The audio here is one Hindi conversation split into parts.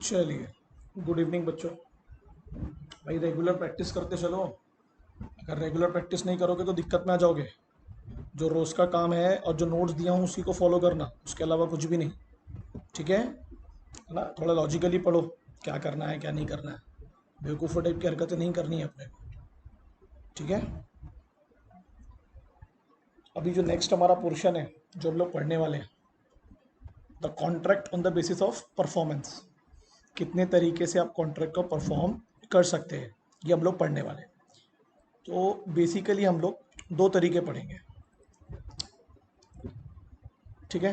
चलिए, गुड इवनिंग बच्चों। भाई रेगुलर प्रैक्टिस करते चलो। अगर रेगुलर प्रैक्टिस नहीं करोगे तो दिक्कत में आ जाओगे। जो रोज़ का काम है और जो नोट्स दिया हूँ उसी को फॉलो करना, उसके अलावा कुछ भी नहीं। ठीक है ना? थोड़ा लॉजिकली पढ़ो, क्या करना है क्या नहीं करना है। बेवकूफ़ टाइप की हरकतें नहीं करनी है अपने को। ठीक है। अभी जो नेक्स्ट हमारा पोर्शन है, जो हम लोग पढ़ने वाले हैं, the contract on the basis of performance. कितने तरीके से आप कॉन्ट्रैक्ट को परफॉर्म कर सकते हैं, ये हम लोग पढ़ने वाले हैं। तो बेसिकली हम लोग दो तरीके पढ़ेंगे। ठीक है,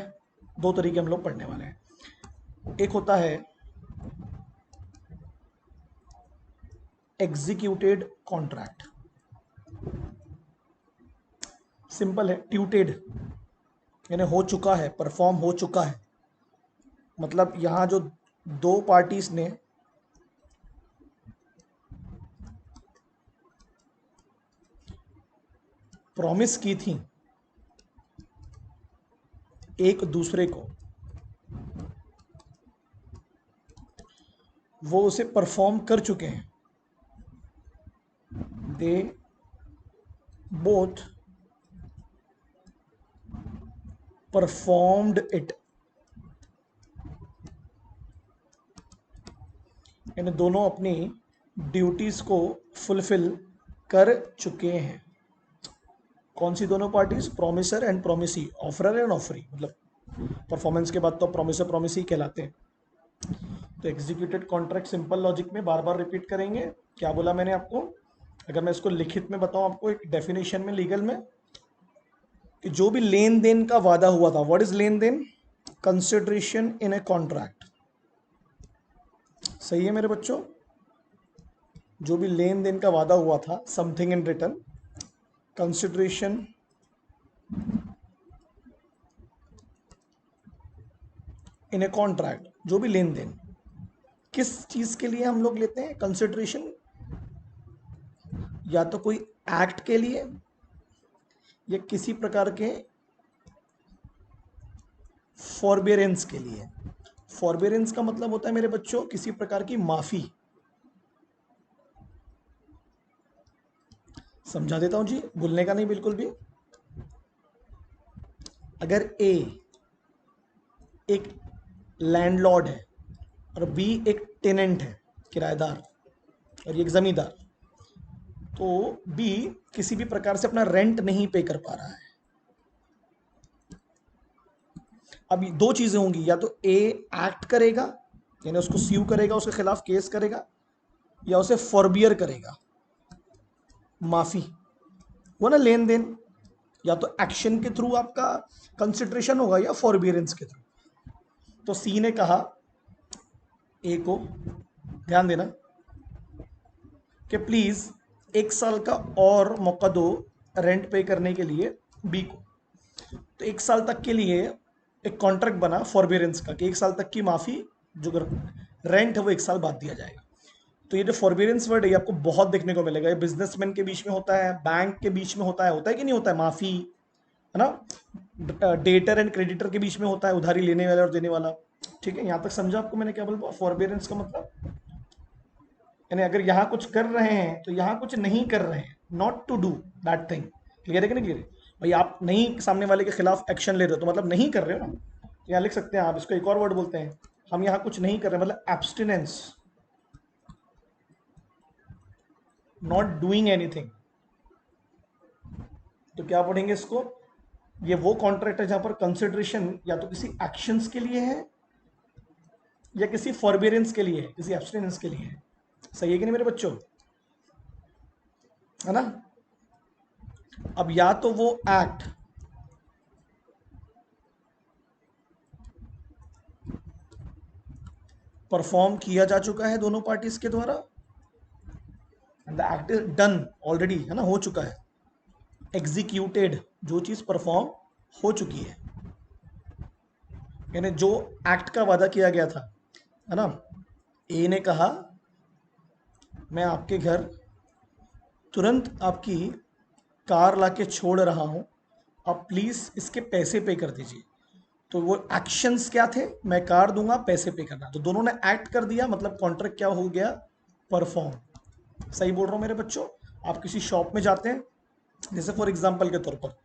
दो तरीके हम लोग पढ़ने वाले हैं। एक होता है एग्जीक्यूटेड कॉन्ट्रैक्ट। सिंपल है, ट्यूटेड यानी हो चुका है, परफॉर्म हो चुका है। मतलब यहां जो दो पार्टीज ने प्रॉमिस की थी एक दूसरे को, वो उसे परफॉर्म कर चुके हैं। दे बोथ परफॉर्म्ड इट, यानी दोनों अपनी ड्यूटीज को फुलफिल कर चुके हैं। कौन सी दोनों parties? Promisor and promisee, offeror and offeree. मतलब परफॉर्मेंस के बाद तो प्रोमिसर प्रोमिसी कहलाते हैं। तो एग्जीक्यूटेड कॉन्ट्रैक्ट सिंपल लॉजिक में बार बार रिपीट करेंगे। क्या बोला मैंने आपको? अगर मैं इसको लिखित में बताऊं आपको, एक डेफिनेशन में लीगल में, कि जो भी लेन देन का वादा हुआ था, व्हाट इज लेन देन? Consideration in a contract. सही है मेरे बच्चों? जो भी लेन देन का वादा हुआ था, something in return, consideration in a contract. जो भी लेन देन किस चीज के लिए हम लोग लेते हैं कंसिडरेशन? या तो कोई एक्ट के लिए, या किसी प्रकार के फॉरबियरेंस के लिए। फॉरबियरेंस का मतलब होता है मेरे बच्चों किसी प्रकार की माफी। समझा देता हूं जी, भूलने का नहीं बिल्कुल भी। अगर ए एक लैंडलॉर्ड है और बी एक टेनेंट है, किराएदार, और ये एक जमींदार, तो बी किसी भी प्रकार से अपना रेंट नहीं पे कर पा रहा है। अब दो चीजें होंगी, या तो ए एक्ट करेगा यानी उसको स्यू करेगा, उसके खिलाफ केस करेगा, या उसे फॉरबियर करेगा, माफी। वो ना लेन देन, या तो एक्शन के थ्रू आपका कंसिडरेशन होगा या फॉरबियरेंस के थ्रू। तो सी ने कहा ए को, ध्यान देना, कि प्लीज एक साल का और मौका दो रेंट पे करने के लिए बी को। तो एक साल तक के लिए एक कॉन्ट्रैक्ट बना फॉरबियरेंस का, कि एक साल तक की माफी, जो रेंट है वो एक साल बाद दिया जाएगा। तो ये जो फॉरबियरेंस वर्ड है, ये आपको बहुत देखने को मिलेगा। ये बिजनेसमैन के बीच में होता है, बैंक के बीच में होता है कि नहीं होता है माफी, है ना? डेटर एंड क्रेडिटर के बीच में होता है, उधारी लेने वाला और देने वाला। ठीक है, यहां तक समझा आपको मैंने क्या बोला फॉरबियरेंस का मतलब? यानी अगर यहाँ कुछ कर रहे हैं तो यहाँ कुछ नहीं कर रहे हैं, not to do that thing. Clear है कि नहीं क्लियर है? भाई आप नहीं सामने वाले के खिलाफ एक्शन ले रहे हो तो मतलब नहीं कर रहे हो ना। तो यहाँ लिख सकते हैं आप, इसको एक और वर्ड बोलते हैं, हम यहाँ कुछ नहीं कर रहे, मतलब एब्सटिनेंस, नॉट डूइंग एनीथिंग। तो क्या पढ़ेंगे इसको? ये वो कॉन्ट्रैक्ट है जहां पर कंसिडरेशन या तो किसी एक्शंस के लिए है, या किसी फॉरबियरेंस के लिए है, किसी एब्सटिनेंस के लिए है। सही है कि नहीं मेरे बच्चों? है ना? अब या तो वो एक्ट परफॉर्म किया जा चुका है दोनों पार्टीज के द्वारा, the act is done already, है ना, हो चुका है। एग्जीक्यूटेड, जो चीज परफॉर्म हो चुकी है, यानी जो एक्ट का वादा किया गया था, है ना। ए ने कहा मैं आपके घर तुरंत आपकी कार लाके छोड़ रहा हूं, आप प्लीज इसके पैसे पे कर दीजिए। तो वो एक्शंस क्या थे, मैं कार दूंगा, पैसे पे करना, तो दोनों ने एक्ट कर दिया, मतलब कॉन्ट्रैक्ट क्या हो गया, परफॉर्म। सही बोल रहा हूं मेरे बच्चों? आप किसी शॉप में जाते हैं, जैसे फॉर एग्जांपल के तौर पर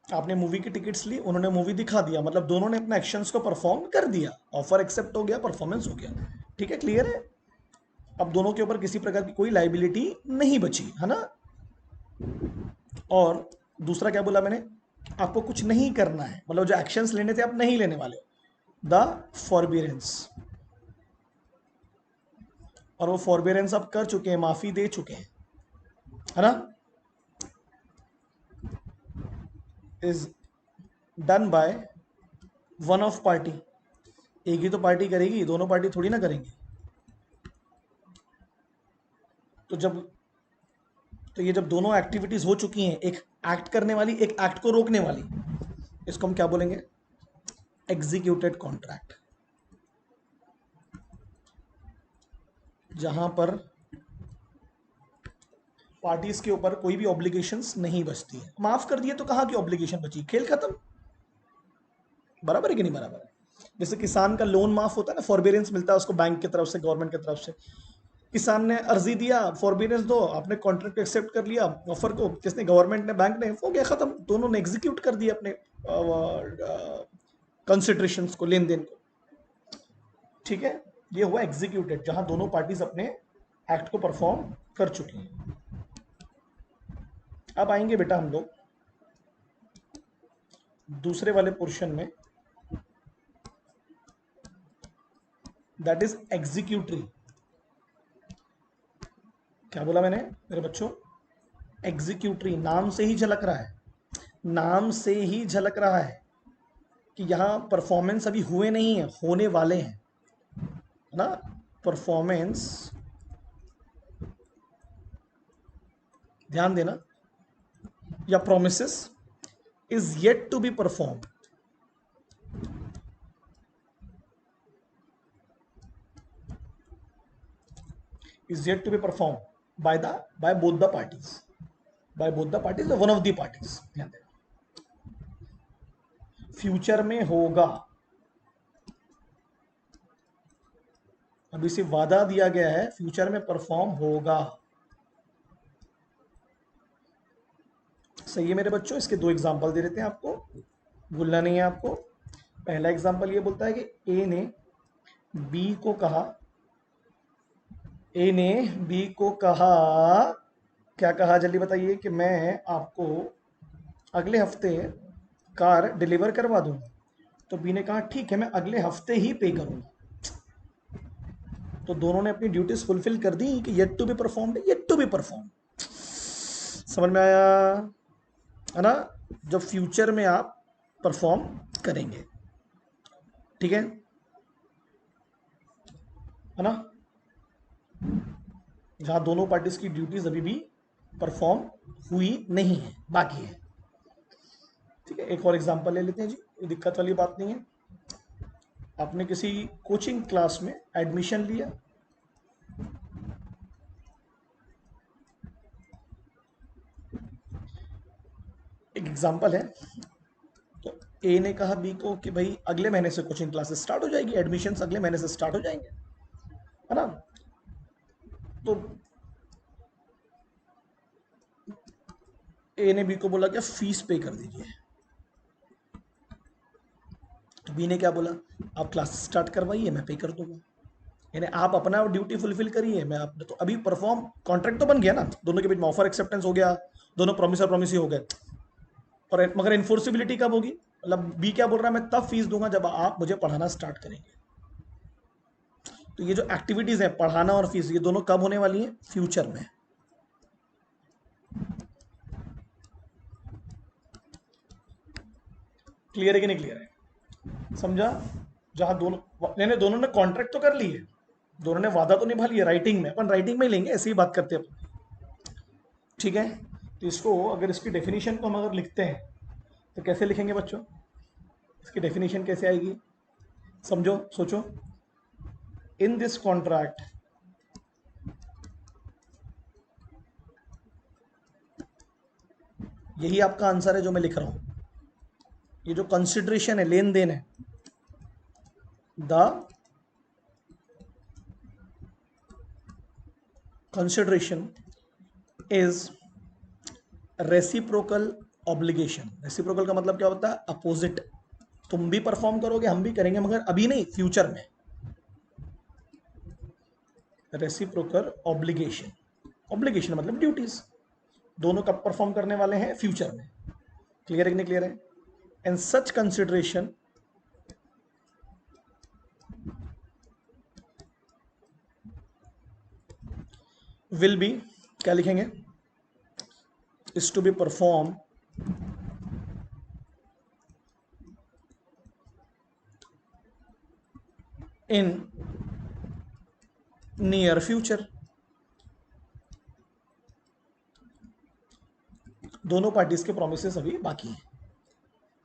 आपने मूवी की टिकट्स ली, उन्होंने मूवी दिखा दिया, मतलब दोनों ने अपने एक्शंस को परफॉर्म कर दिया, ऑफर एक्सेप्ट हो गया, परफॉर्मेंस हो गया। ठीक है, क्लियर है? अब दोनों के ऊपर किसी प्रकार की कोई लाइबिलिटी नहीं बची, है ना? और दूसरा क्या बोला मैंने, आपको कुछ नहीं करना है, मतलब जो एक्शंस लेने थे आप नहीं लेने वाले हो, द फॉरबियरेंस। और वो फॉरबियरेंस आप कर चुके हैं, माफी दे चुके हैं, है ना? Is done by one of party. एक ही तो पार्टी करेगी, दोनों पार्टी थोड़ी ना करेंगे। तो जब तो ये जब दोनों एक्टिविटीज हो चुकी हैं, एक एक्ट करने वाली, एक एक्ट को रोकने वाली, इसको हम क्या बोलेंगे, एग्जीक्यूटेड कॉन्ट्रैक्ट। जहां पर पार्टीज के ऊपर कोई भी ऑब्लिगेशंस नहीं बचती है। माफ कर दिए तो कहाँ की ऑब्लिगेशन बची, खेल खत्म। बराबर है कि नहीं बराबर है? जैसे किसान का लोन माफ होता है ना, फॉरबियरेंस मिलता है उसको बैंक की तरफ से, गवर्नमेंट की तरफ से। किसान ने अर्जी दिया, फॉरबियरेंस दो, आपने कॉन्ट्रैक्ट एक्सेप्ट कर लिया, ऑफर को किसने, गवर्नमेंट ने, बैंक ने, हो गया खत्म, दोनों ने एग्जीक्यूट कर दिया अपने कंसिडरेशन को, लेन देन को। ठीक है, ये हुआ एग्जीक्यूटेड, जहां दोनों पार्टीज अपने एक्ट को परफॉर्म कर चुकी हैं। अब आएंगे बेटा हम लोग दूसरे वाले पोर्शन में, दैट इज एग्जीक्यूटरी। क्या बोला मैंने मेरे बच्चों? एग्जीक्यूटरी, नाम से ही झलक रहा है, नाम से ही झलक रहा है कि यहां परफॉर्मेंस अभी हुए नहीं है, होने वाले हैं, है ना? परफॉर्मेंस, ध्यान देना, या promises is yet to be perform. Is yet to be perform by both the parties, by both the parties, one of the parties. ध्यान देना, फ्यूचर में होगा, अभी से वादा दिया गया है, फ्यूचर में परफॉर्म होगा। सही है मेरे बच्चों? इसके दो एग्जांपल दे देते हैं आपको, भूलना नहीं है आपको। पहला एग्जांपल ये बोलता है कि ए ने बी को कहा, ए ने बी को कहा, क्या कहा जल्दी बताइए, कि मैं आपको अगले हफ्ते कार डिलीवर करवा दूंगा। तो बी ने कहा ठीक है, मैं अगले हफ्ते ही पे करूंगा। तो दोनों ने अपनी ड्यूटीज फुलफिल कर दी कि yet to be perform, yet to be perform. समझ में आया, है ना? जब फ्यूचर में आप परफॉर्म करेंगे, ठीक है ना? जहां दोनों पार्टीज की ड्यूटीज अभी भी परफॉर्म हुई नहीं है, बाकी है। ठीक है, एक और एग्जांपल ले लेते हैं जी, कोई दिक्कत वाली बात नहीं है। आपने किसी कोचिंग क्लास में एडमिशन लिया, एक एग्जांपल है। तो ए ने कहा बी को कि भाई अगले महीने से कोचिंग क्लासेस स्टार्ट हो जाएगी, एडमिशन्स अगले महीने से स्टार्ट हो जाएंगे, है ना? तो ए ने बी को बोला क्या, फीस पे कर दीजिए। तो बी ने क्या बोला, आप क्लास स्टार्ट करवाइए, मैं पे कर दूंगा। यानी आप अपना ड्यूटी फुलफिल करिए, मैं आपने तो अभी परफॉर्म, कॉन्ट्रैक्ट तो बन गया ना, दोनों के बीच में ऑफर एक्सेप्टेंस हो गया, दोनों प्रॉमिस और प्रॉमिस ही हो गए। और मगर इन्फोर्सिबिलिटी कब होगी, मतलब बी क्या बोल रहा है, मैं तब फीस दूंगा जब आप मुझे पढ़ाना स्टार्ट करेंगे। तो ये जो एक्टिविटीज है, पढ़ाना और फीस, ये दोनों कब होने वाली हैं, फ्यूचर में। क्लियर है कि नहीं क्लियर है? समझा? जहां दोनों ने कॉन्ट्रैक्ट तो कर ली है, दोनों ने वादा तो निभा लिया, राइटिंग में, अपन राइटिंग में ही लेंगे, ऐसे ही बात करते हैं अपन। ठीक है, तो इसको अगर इसकी डेफिनेशन को हम अगर लिखते हैं तो कैसे लिखेंगे बच्चों, इसकी डेफिनेशन कैसे आएगी, समझो, सोचो। इन दिस कॉन्ट्रैक्ट, यही आपका आंसर है जो मैं लिख रहा हूं। ये जो कंसिडरेशन है, लेन देन है, the consideration is reciprocal obligation. Reciprocal का मतलब क्या होता है? अपोजिट। तुम भी परफॉर्म करोगे, हम भी करेंगे, मगर अभी नहीं, फ्यूचर में। रेसिप्रोकल ऑब्लिगेशन, ऑब्लिगेशन मतलब ड्यूटीज, दोनों कब परफॉर्म करने वाले हैं? फ्यूचर में। क्लियर है कि नहीं क्लियर है? And such consideration will be, क्या लिखेंगे? Is to be perform in near future. दोनों पार्टीज के प्रोमिसेस अभी बाकी हैं।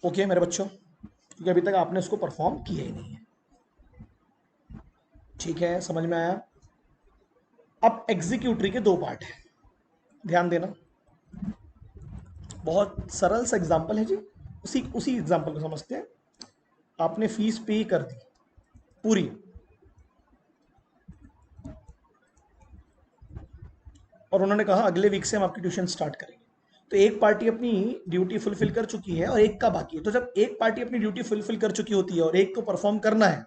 ओके मेरे बच्चों, क्योंकि अभी तक आपने इसको परफॉर्म किया ही नहीं है। ठीक है, समझ में आया? अब एग्जीक्यूटरी के दो पार्ट हैं, ध्यान देना। बहुत सरल सा एग्जांपल है जी, उसी उसी एग्जांपल को समझते हैं। आपने फीस पे कर दी पूरी, और उन्होंने कहा अगले वीक से हम आपकी ट्यूशन स्टार्ट करेंगे। तो एक पार्टी अपनी ड्यूटी फुलफिल कर चुकी है और एक का बाकी है। तो जब एक पार्टी अपनी ड्यूटी फुलफिल कर चुकी होती है और एक को परफॉर्म करना है,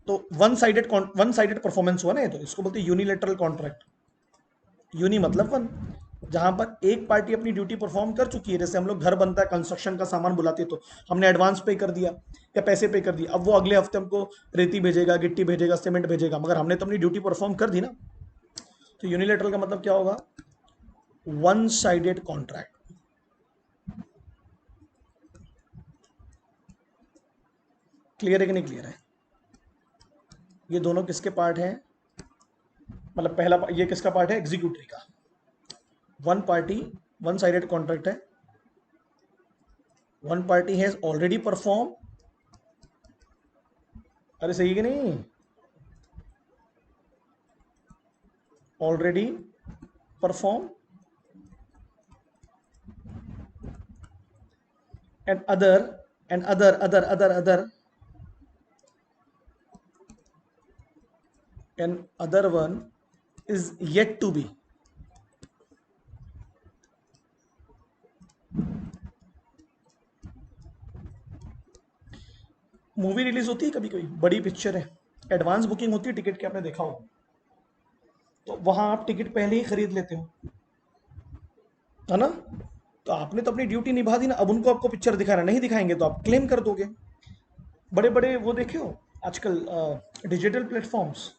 तो वन साइडेड परफॉर्मेंस हुआ ना। तो इसको बोलते हैं यूनिलेटरल कॉन्ट्रैक्ट। यूनि मतलब वन, जहां पर एक पार्टी अपनी ड्यूटी परफॉर्म कर चुकी है। जैसे हम लोग घर बनता है, कंस्ट्रक्शन का सामान बुलाते हैं, तो हमने एडवांस पे कर दिया या पैसे पे कर दिए, अब वो अगले हफ्ते हमको रेती भेजेगा, गिट्टी भेजेगा, सीमेंट भेजेगा, मगर हमने तो अपनी ड्यूटी परफॉर्म कर दी ना। तो यूनिलेटरल का मतलब क्या होगा? One sided contract. क्लियर है कि नहीं क्लियर है? ये दोनों किसके पार्ट हैं? मतलब पहला ये किसका पार्ट है? एग्जीक्यूटरी का। One party, one sided contract है। One party has already perform, अरे सही है कि नहीं? Already perform, and other and other one is yet to be। Movie release होती है कभी कभी, बड़ी पिक्चर है, एडवांस बुकिंग होती है टिकट की, आपने देखा हो, तो वहां आप टिकट पहले ही खरीद लेते हो, है ना? तो आपने तो अपनी ड्यूटी निभा दी ना। अब उनको आपको पिक्चर दिखाना, नहीं दिखाएंगे तो आप क्लेम कर दोगे। बड़े बड़े वो देखे हो आजकल डिजिटल प्लेटफॉर्म्स,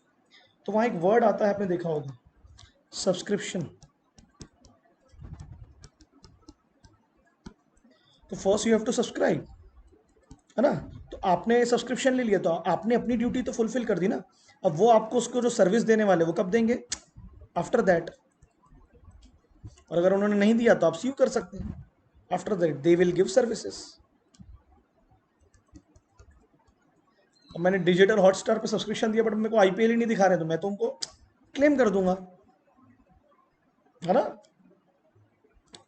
तो वहां एक वर्ड आता है, आपने देखा होगा, सब्सक्रिप्शन। तो first you have to subscribe, है ना? तो आपने सब्सक्रिप्शन ले लिया, तो आपने अपनी ड्यूटी तो फुलफिल कर दी ना। अब वो आपको उसको जो सर्विस देने वाले, वो कब देंगे? After that. और अगर उन्होंने नहीं दिया तो आप सीव कर सकते हैं। After that they will give services. अब मैंने डिजिटल हॉटस्टार पे सब्सक्रिप्शन दिया, बट मेरे को आईपीएल ही नहीं दिखा रहे, तो मैं तो उनको क्लेम कर दूंगा, है ना?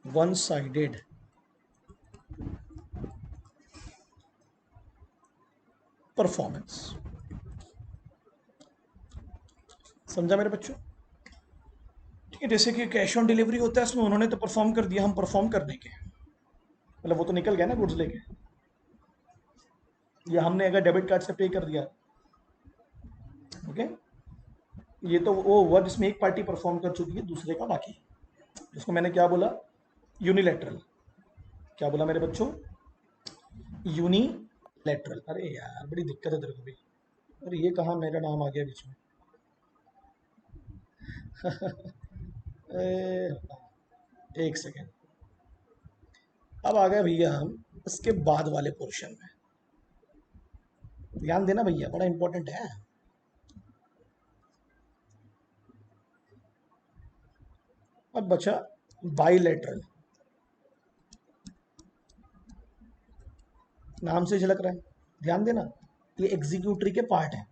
One sided performance. समझा मेरे बच्चों? ठीक है, जैसे कि कैश ऑन डिलीवरी होता है, इसमें उन्होंने तो परफॉर्म कर दिया, हम परफॉर्म करने के, मतलब वो तो निकल गया ना गुड्स लेके, या हमने अगर डेबिट कार्ड से पे कर दिया। ओके, ये तो वो हुआ जिसमें एक पार्टी परफॉर्म कर चुकी है, दूसरे का बाकी। जिसको मैंने क्या बोला? यूनिलेटरल। क्या बोला मेरे बच्चों? यूनिलेटरल। अरे यार बड़ी दिक्कत है तेरे को भी। अरे ये कहाँ मेरा नाम आ गया बीच में? एक सेकेंड। अब आ गए भैया हम इसके बाद वाले पोर्शन में। ध्यान देना भैया, बड़ा इंपॉर्टेंट है। अब बचा बाइलेटरल। नाम से झलक रहा है, ध्यान देना। ये एग्जीक्यूटरी के पार्ट है।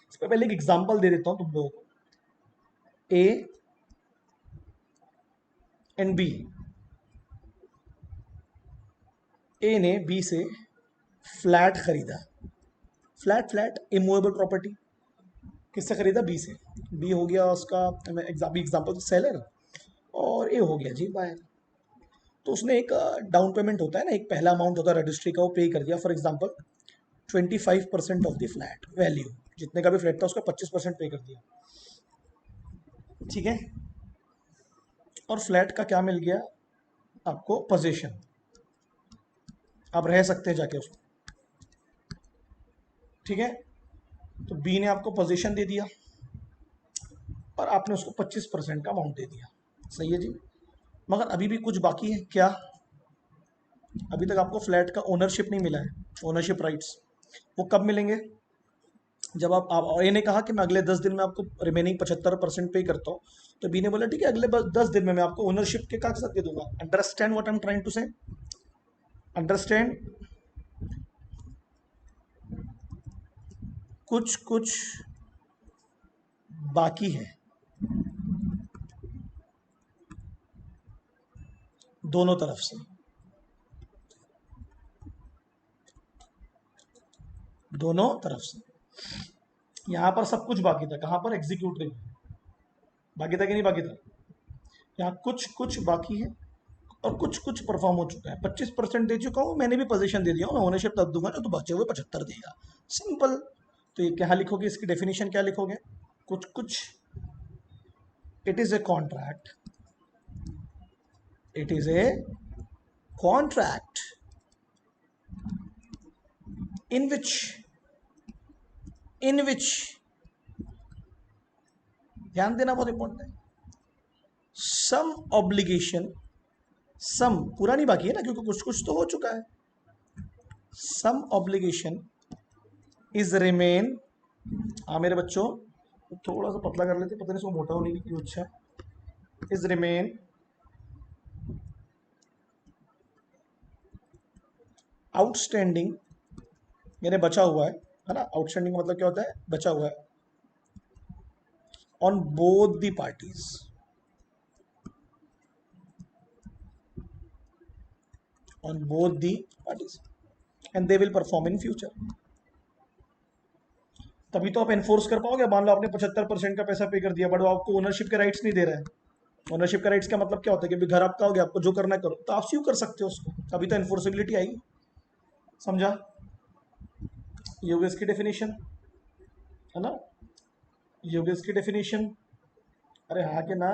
इसमें पहले एक एग्जांपल दे देता हूं तुम लोगों को। ए एंड बी, ए ने बी से फ्लैट खरीदा, फ्लैट फ्लैट इमूवेबल प्रॉपर्टी, किससे खरीदा? बी से। बी हो गया उसका एग्जाम्पल सेलर, और ए हो गया जी बायर। तो उसने एक डाउन पेमेंट होता है ना, एक पहला अमाउंट होता है रजिस्ट्री का, वो पे कर दिया। For example 25% of the flat value, जितने का भी फ्लैट था उसका 25% पे कर दिया, ठीक है। और फ्लैट का क्या मिल गया आपको? पोजीशन, आप रह सकते हैं जाके उसको, ठीक है। तो बी ने आपको पोजीशन दे दिया और आपने उसको 25% का अमाउंट दे दिया, सही है जी। मगर अभी भी कुछ बाकी है क्या? अभी तक आपको फ्लैट का ओनरशिप नहीं मिला है, ओनरशिप राइट्स। वो कब मिलेंगे? जब आप ए ने कहा कि मैं अगले 10 दिन में आपको रिमेनिंग 75% पे करता हूँ, तो बी ने बोला ठीक है, अगले 10 दिन में मैं आपको ओनरशिप के कागजात दे दूंगा। Understand what I am trying to say? Understand? कुछ कुछ बाकी है दोनों तरफ से, दोनों तरफ से। यहां पर सब कुछ बाकी था, कहां पर? एग्जीक्यूटिव। बाकी था कि नहीं बाकी था? यहाँ कुछ कुछ बाकी है और कुछ कुछ परफॉर्म हो चुका है। 25% दे चुका हूँ, मैंने भी पोजीशन दे दिया हूँ, मैं ओनरशिप तब दूंगा जो तो बचे हुए 75 देगा, सिंपल। तो ये क्या लिखोगे? इसकी डेफिनेशन क्या लिखोगे? कुछ कुछ, it is a contract, it is a contract in which, in which, ध्यान देना बहुत इंपॉर्टेंट है, सम ऑब्लिगेशन, सम पूरा नहीं बाकी है ना, क्योंकि कुछ कुछ तो हो चुका है। सम ऑब्लिगेशन इज रिमेन, हाँ मेरे बच्चों, थोड़ा सा पतला कर लेते, पता नहीं इसको मोटा होने की क्यों अच्छा है। इज रिमेन आउटस्टैंडिंग, यानी बचा हुआ है ना। आउटस्टैंडिंग मतलब क्या होता है? बचा हुआ है। On both the parties, on both the parties, and they will perform in future. तभी तो आप एनफोर्स कर पाओगे। मान लो आपने 75% का पैसा पे कर दिया, बट वो आपको ओनरशिप के राइट्स नहीं दे रहा है। ओनरशिप का राइट्स का मतलब क्या होता है कि घर आपका हो गया, आपको जो करना है करो, तो आप स्यू कर सकते हो उसको, तभी तो एनफोर्सेबिलिटी आएगी। समझा? ये होगी इसकी डेफिनेशन, है ना। ये होगी इसकी डेफिनेशन, अरे हाँ के ना।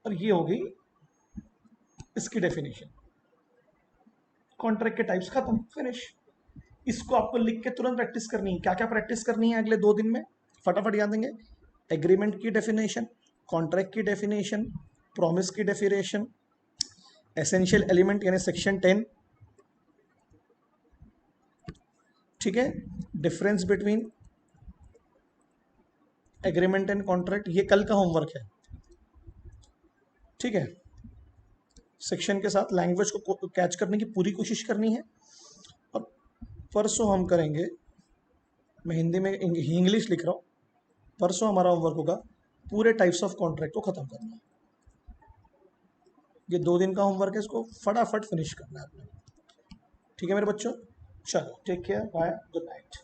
और ये हो गई इसकी डेफिनेशन। कॉन्ट्रैक्ट के टाइप्स खत्म, फिनिश। इसको आपको लिख के तुरंत प्रैक्टिस करनी है। क्या क्या प्रैक्टिस करनी है अगले 2 दिन में? फटाफट याद देंगे। एग्रीमेंट की डेफिनेशन, कॉन्ट्रैक्ट की डेफिनेशन, प्रॉमिस की डेफिनेशन, एसेंशियल एलिमेंट यानी सेक्शन 10, ठीक है। Difference between agreement and contract, ये कल का होमवर्क है, ठीक है। सेक्शन के साथ लैंग्वेज को कैच करने की पूरी कोशिश करनी है। और परसों हम करेंगे, मैं हिंदी में इंग्लिश लिख रहा हूँ, परसों हमारा होमवर्क होगा पूरे टाइप्स ऑफ कॉन्ट्रैक्ट को खत्म करना। ये 2 दिन का होमवर्क है, इसको फटाफट फिनिश करना है आपने, ठीक है मेरे बच्चों। चलो take care, bye, good night.